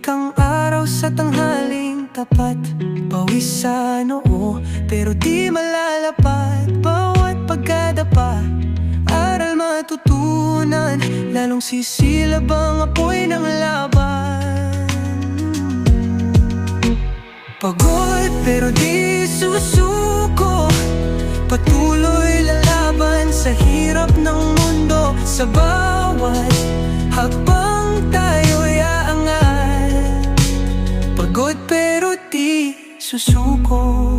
Masikang araw sa tanghaling tapat, pawis sa noo pero di malalapat. Bawat pagkadapa, aral matutunan, lalong sisilab ang apoy ng laban. Pagod pero di susuko, patuloy lalaban sa hirap ng mundo. Sa bawat hakbang tayo'y aangat, pagod pero di susuko.